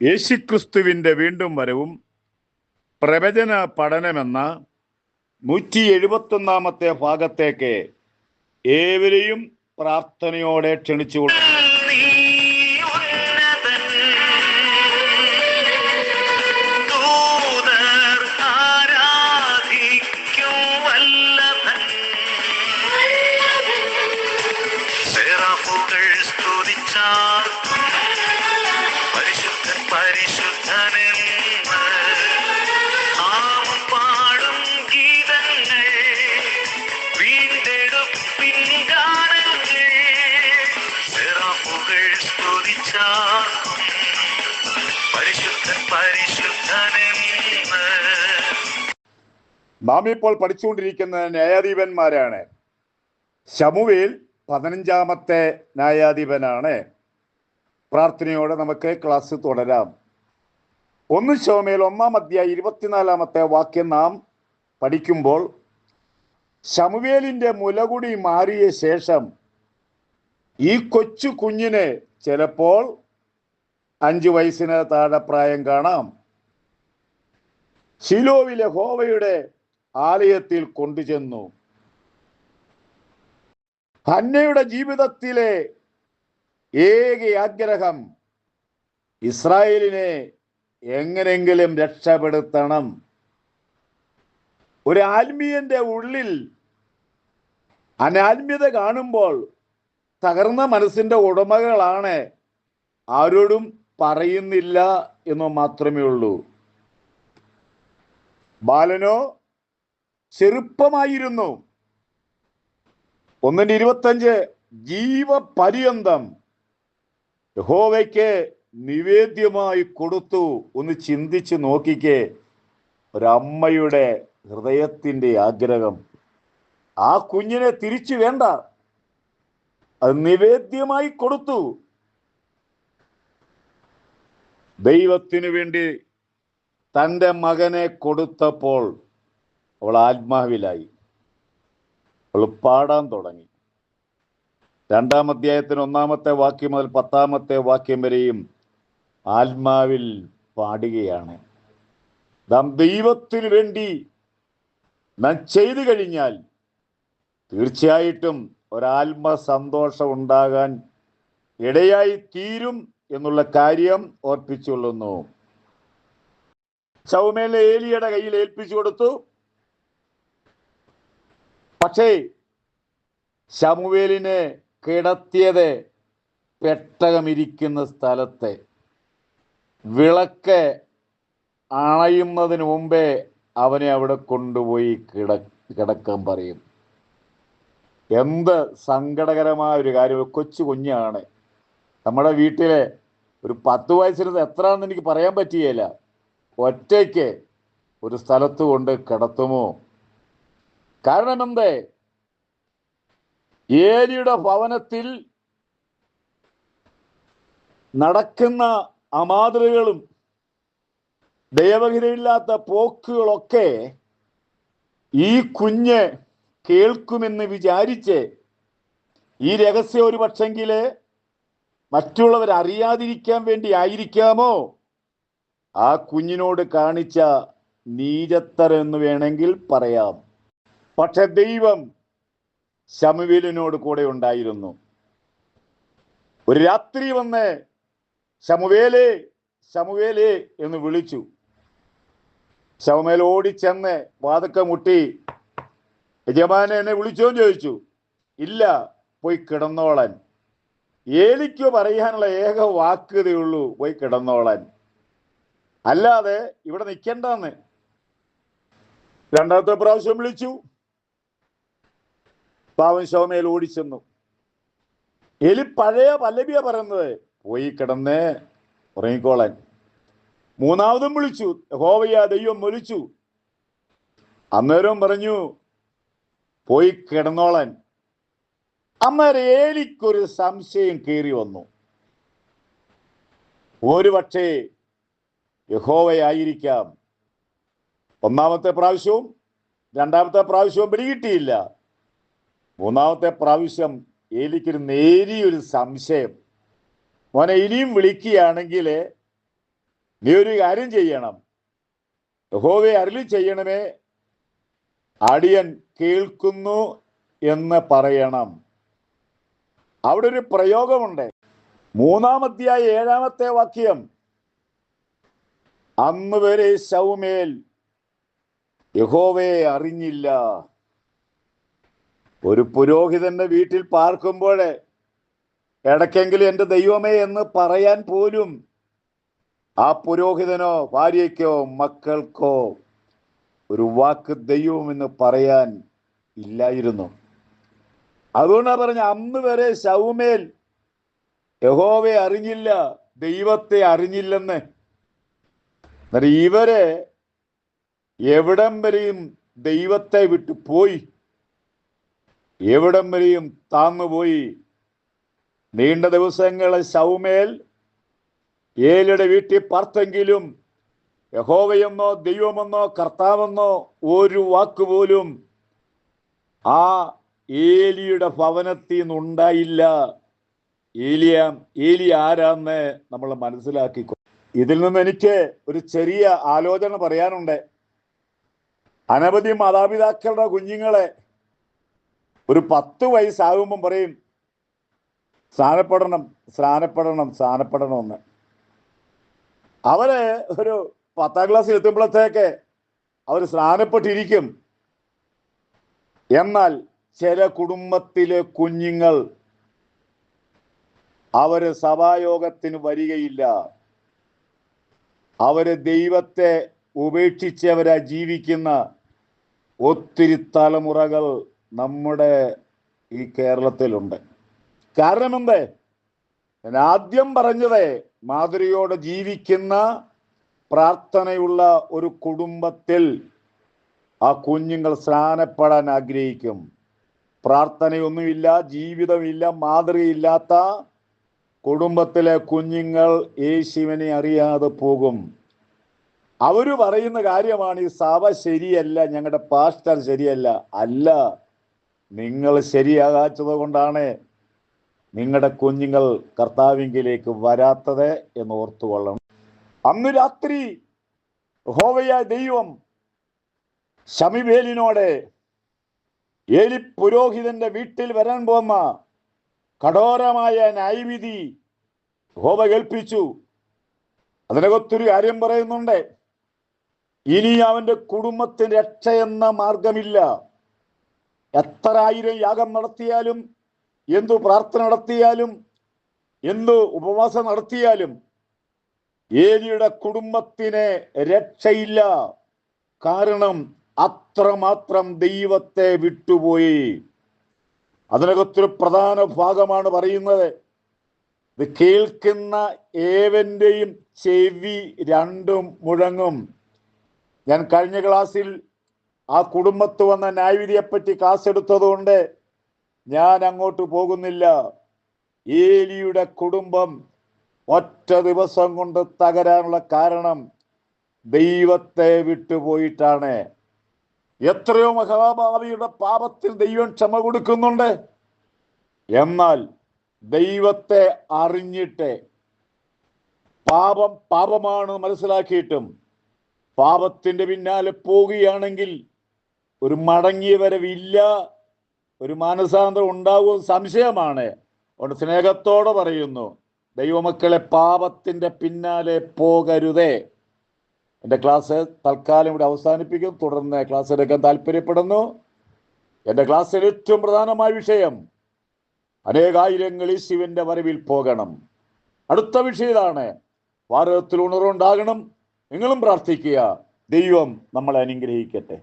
യേശുക്രിസ്തുവിൻ്റെ വീണ്ടും വരവും പ്രവചന പഠനമെന്ന 171 ഭാഗത്തേക്ക് ഏവരെയും പ്രാർത്ഥനയോടെ ക്ഷണിച്ചുകൊള്ളു. നാം ഇപ്പോൾ പഠിച്ചുകൊണ്ടിരിക്കുന്ന ന്യായാധിപന്മാരാണ്. ശമൂവേൽ 15ാമത്തെ ന്യായാധിപനാണ്. പ്രാർത്ഥനയോടെ നമുക്ക് ക്ലാസ് തുടരാം. 1 ശമൂവേൽ 1-ാം അധ്യായം 24-ാമത്തെ വാക്യം നാം പഠിക്കുമ്പോൾ, ശമൂവേലിൻ്റെ മുലകുടി മാറിയ ശേഷം ഈ കൊച്ചു കുഞ്ഞിന് ചിലപ്പോൾ 5 വയസ്സിന് താഴെ പ്രായം കാണാം, ശീലോവിലെ യഹോവയുടെ ആലയത്തിൽ കൊണ്ടുചെന്നു. ഹന്നയുടെ ജീവിതത്തിലെ ഏക ആഗ്രഹം ഇസ്രായേലിനെ എങ്ങനെങ്കിലും രക്ഷപ്പെടുത്തണം. ഒരു ആത്മീയന്റെ ഉള്ളിൽ അനാത്മീയത കാണുമ്പോൾ തകർന്ന മനസ്സിന്റെ ഉടമകളാണ്, ആരോടും പറയുന്നില്ല എന്ന് മാത്രമേ ഉള്ളൂ. ബാലനോ ചെറുപ്പമായിരുന്നു. 1:25 ജീവപര്യന്തം യഹോവയ്ക്ക് നിവേദ്യമായി കൊടുത്തു. ഒന്ന് ചിന്തിച്ച് നോക്കിക്കേ, ഒരമ്മയുടെ ഹൃദയത്തിൻ്റെ ആഗ്രഹം. ആ കുഞ്ഞിനെ തിരിച്ചു വേണ്ട, അത് നിവേദ്യമായി കൊടുത്തു. ദൈവത്തിനു വേണ്ടി തൻ്റെ മകനെ കൊടുത്തപ്പോൾ അവൾ ആത്മാവിലായി. അവൾ പാടാൻ തുടങ്ങി. 2-ാം അധ്യായത്തിന് 1-ാമത്തെ വാക്യം മുതൽ 10-ാമത്തെ വാക്യം വരെയും ആത്മാവിൽ പാടുകയാണ്. നാം ദൈവത്തിനു വേണ്ടി നാം ചെയ്തു കഴിഞ്ഞാൽ തീർച്ചയായിട്ടും ഒരാത്മ സന്തോഷം ഉണ്ടാകാൻ ഇടയായി തീരും എന്നുള്ള കാര്യം ഓർപ്പിച്ചുകൊള്ളുന്നു. ശമൂവേൽ ഏലിയുടെ കയ്യിൽ ഏൽപ്പിച്ചു കൊടുത്തു. പക്ഷേ ശമൂവേലിനെ കിടത്തിയത് പെട്ടകമിരിക്കുന്ന സ്ഥലത്തെ. വിളക്ക് അണയുന്നതിന് മുമ്പേ അവനെ അവിടെ കൊണ്ടുപോയി കിടക്കാൻ പറയും. എന്ത് സങ്കടകരമായ ഒരു കാര്യം. കൊച്ചു കുഞ്ഞാണ്. നമ്മുടെ വീട്ടിലെ ഒരു 10 വയസ്സിന് എത്രയാണെന്ന് എനിക്ക് പറയാൻ പറ്റുകയില്ല. ഒറ്റയ്ക്ക് ഒരു സ്ഥലത്ത് കൊണ്ട് കിടത്തുമോ? കാരണം എന്തേ? ഏലിയുടെ ഭവനത്തിൽ നടക്കുന്ന അമാതൃകളും ദൈവഹിതമില്ലാത്ത പോക്കുകളൊക്കെ ഈ കുഞ്ഞ് കേൾക്കുമെന്ന് വിചാരിച്ച് ഈ രഹസ്യം ഒരു പക്ഷെങ്കില് മറ്റുള്ളവർ അറിയാതിരിക്കാൻ വേണ്ടി ആയിരിക്കാമോ ആ കുഞ്ഞിനോട് കാണിച്ച നീചത്തരെന്ന് വേണമെങ്കിൽ പറയാം. പക്ഷെ ദൈവം ശമൂവേലിനോട് കൂടെ ഉണ്ടായിരുന്നു. ഒരു രാത്രി വന്ന് ശമൂവേലേ ശമൂവേലേ എന്ന് വിളിച്ചു. ശമൂവേൽ ഓടിച്ചെന്ന് വാതിൽക്കൽ മുട്ടി, യജമാനൻ എന്നെ വിളിച്ചോന്ന് ചോദിച്ചു. ഇല്ല, പോയി കിടന്നോളാൻ. ഏലിക്ക് പറയാനുള്ള ഏക വാക്കതേ ഉള്ളൂ, പോയി കിടന്നോളാൻ, അല്ലാതെ ഇവിടെ നിൽക്കണ്ടെന്ന്. 2-ാമത്തെ പ്രാവശ്യം വിളിച്ചു. പാവൻ ശമൂവേൽ ഓടിച്ചെന്നു. എലി പഴയ പല്ലവിയ പറയുന്നത്, പോയി കിടന്ന് ഉറങ്ങിക്കോളാൻ. 3-ാമതും വിളിച്ചു. യഹോവയാ ദൈവം വിളിച്ചു. അന്നേരം പറഞ്ഞു, പോയി കിടന്നോളാൻ. അന്നേരം ഏലിക്കൊരു സംശയം കയറി വന്നു. ഒരുപക്ഷേ യഹോവയായിരിക്കാം. 1-ാമത്തെ പ്രാവശ്യവും 2-ാമത്തെ പ്രാവശ്യവും പിടികിട്ടിയില്ല. 3-ാമത്തെ പ്രാവശ്യം ഏലിക്കൊരു നേരിയൊരു സംശയം. മോനെ ഇനിയും വിളിക്കുകയാണെങ്കിൽ നീ ഒരു കാര്യം ചെയ്യണം, യഹോവേ അരുളി ചെയ്യണമേ, അടിയൻ കേൾക്കുന്നു എന്ന് പറയണം. അവിടെ ഒരു പ്രയോഗമുണ്ട്. 3-ാം അധ്യായം 7-ാമത്തെ വാക്യം. അന്ന് വരെ ശൗമേൽ യഹോവയെ അറിഞ്ഞില്ല. ഒരു പുരോഹിതന്റെ വീട്ടിൽ പാർക്കുമ്പോൾ ഇടയ്ക്കെങ്കിലും എൻ്റെ ദൈവമേ എന്ന് പറയാൻ പോലും ആ പുരോഹിതനോ ഭാര്യയ്ക്കോ മക്കൾക്കോ ഒരു വാക്ക് ദൈവമെന്ന് പറയാൻ ഇല്ലായിരുന്നു. അതുകൊണ്ടാണ് പറഞ്ഞ അന്ന് വരെ ശൗമേൽ യഹോവയെ അറിഞ്ഞില്ല, ദൈവത്തെ അറിഞ്ഞില്ലെന്ന്. ഇവരെ എവിടം വരെയും ദൈവത്തെ വിട്ടു പോയി, എവിടം വരെയും താന്നുപോയി. നീണ്ട ദിവസങ്ങൾ ശൗമേൽ ഏലിയുടെ വീട്ടിൽ പാർത്തെങ്കിലും യഹോവയെന്നോ ദൈവമെന്നോ കർത്താവെന്നോ ഒരു വാക്കുപോലും ആ ഏലിയുടെ ഭവനത്തിൽ നിന്നുണ്ടായില്ല. ഏലി ആരാന്ന് നമ്മൾ മനസ്സിലാക്കിക്കോ. ഇതിൽ നിന്ന് എനിക്ക് ഒരു ചെറിയ ആലോചന പറയാനുണ്ട്. അനവധി മാതാപിതാക്കളുടെ കുഞ്ഞുങ്ങളെ ഒരു 10 വയസ്സാകുമ്പം പറയും സ്നാനപ്പെടണം എന്ന്. അവര് ഒരു 10-ാം ക്ലാസ്സിൽ എത്തുമ്പോഴത്തേക്ക് അവർ സ്നാനപ്പെട്ടിരിക്കും. എന്നാൽ ചില കുടുംബത്തിലെ കുഞ്ഞുങ്ങൾ അവര് സഭായോഗത്തിന് വരികയില്ല. അവര് ദൈവത്തെ ഉപേക്ഷിച്ചവരാ ജീവിക്കുന്ന ഒത്തിരി തലമുറകൾ നമ്മുടെ ഈ കേരളത്തിലുണ്ട്. കാരണം എന്ത്? ഞാൻ ആദ്യം പറഞ്ഞത്, മാതൃയോടെ ജീവിക്കുന്ന പ്രാർത്ഥനയുള്ള ഒരു കുടുംബത്തിൽ ആ കുഞ്ഞുങ്ങൾ സ്നാനപ്പെടാൻ ആഗ്രഹിക്കും. പ്രാർത്ഥനയൊന്നുമില്ല, ജീവിതമില്ല, മാതൃകയില്ലാത്ത കുടുംബത്തിലെ കുഞ്ഞുങ്ങൾ യേശുവിനെ അറിയാതെ പോകും. അവര് പറയുന്ന കാര്യമാണ്, ഈ സഭ ശരിയല്ല, ഞങ്ങളുടെ പാസ്റ്റർ ശരിയല്ല. അല്ല, നിങ്ങൾ ശരിയാകാത്തത് കൊണ്ടാണ് നിങ്ങളുടെ കുഞ്ഞുങ്ങൾ കർത്താവിങ്കിലേക്ക് വരാത്തത് എന്ന് ഓർത്തുകൊള്ളണം. അന്ന് രാത്രി യഹോവയായ ദൈവം ശമൂവേലിനോട് ഏലി പുരോഹിതന്റെ വീട്ടിൽ വരാൻ പോകുന്ന കഠോരമായ ന്യായവിധി യഹോവ കേൾപ്പിച്ചു. അതിനകത്തൊരു കാര്യം പറയുന്നുണ്ട്, ഇനി അവന്റെ കുടുംബത്തിന് രക്ഷയെന്ന മാർഗമില്ല. എത്ര ആയിരം യാഗം നടത്തിയാലും, എന്തു പ്രാർത്ഥന നടത്തിയാലും, എന്തു ഉപവാസം നടത്തിയാലും ഏലിയുടെ കുടുംബത്തിന് രക്ഷയില്ല. കാരണം അത്രമാത്രം ദൈവത്തെ വിട്ടുപോയി. അതിനകത്തൊരു പ്രധാന ഭാഗമാണ് പറയുന്നത്, ഇത് കേൾക്കുന്ന ഏവന്റെയും ചെവി രണ്ടും മുഴങ്ങും. ഞാൻ കഴിഞ്ഞ ക്ലാസ്സിൽ ആ കുടുംബത്ത് വന്ന ന്യായവിധിയെപ്പറ്റി ക്ലാസ് എടുത്തതുകൊണ്ട് ഞാൻ അങ്ങോട്ട് പോകുന്നില്ല. ഏലിയുടെ കുടുംബം ഒറ്റ ദിവസം കൊണ്ട് തകരാനുള്ള കാരണം ദൈവത്തെ വിട്ടുപോയിട്ടാണ്. എത്രയോ മഹാഭാവിയുടെ പാപത്തിൽ ദൈവം ക്ഷമ കൊടുക്കുന്നുണ്ട്. എന്നാൽ ദൈവത്തെ അറിഞ്ഞിട്ട് പാപമാണ് മനസ്സിലാക്കിയിട്ടും പാപത്തിന്റെ പിന്നാലെ പോവുകയാണെങ്കിൽ ഒരു മടങ്ങിയ വരവില്ല, ഒരു മാനസാന്തരം ഉണ്ടാവും സംശയമാണ്. അതുകൊണ്ട് സ്നേഹത്തോടെ പറയുന്നു, ദൈവമക്കളെ പാപത്തിന്റെ പിന്നാലെ പോകരുതേ. എൻ്റെ ക്ലാസ് തൽക്കാലം ഇവിടെ അവസാനിപ്പിക്കും. തുടർന്ന് ക്ലാസ് എടുക്കാൻ താല്പര്യപ്പെടുന്നു. എൻ്റെ ക്ലാസ്സിൽ ഏറ്റവും പ്രധാനമായ വിഷയം, അനേകായിരങ്ങൾ യേശുവിൻ്റെ വരവിൽ പോകണം. അടുത്ത വിഷയം ഇതാണ്, ഭാരതത്തിൽ ഉണർവുണ്ടാകണം. നിങ്ങളും പ്രാർത്ഥിക്കുക. ദൈവം നമ്മളെ അനുഗ്രഹിക്കട്ടെ.